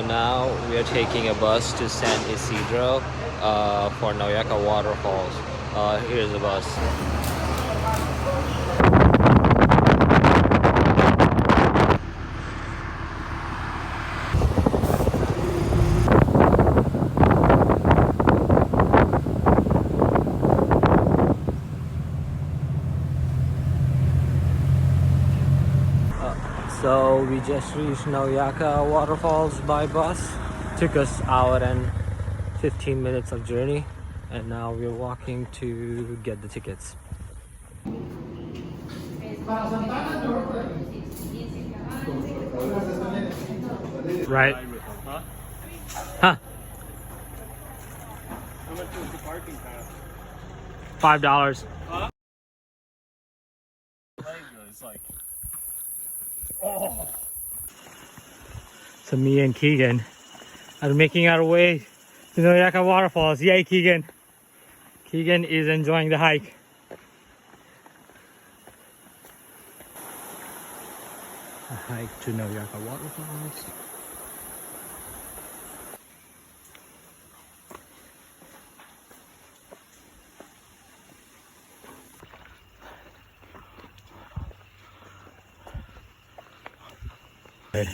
So now we are taking a bus to San Isidro for Nauyaca waterfalls. Here's the bus. So we just reached Nauyaca waterfalls by bus. Took us hour and 15 minutes of journey, and now we're walking to get the tickets. Right. Huh? Huh. How much was the parking pass? $5. Huh? It's like, oh. So me and Keegan are making our way to Nauyaca waterfalls. Yay, Keegan. Keegan is enjoying the hike. A hike to Nauyaca waterfalls. Good.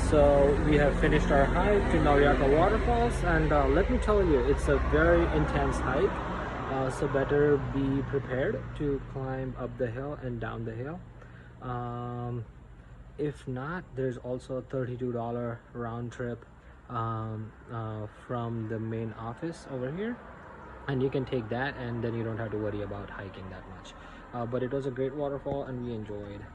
So we have finished our hike to Nauyaca waterfalls, and let me tell you, it's a very intense hike. So better be prepared to climb up the hill and down the hill. If not, there's also a $32 round trip from the main office over here, and you can take that, and then you don't have to worry about hiking that much. But it was a great waterfall and we enjoyed.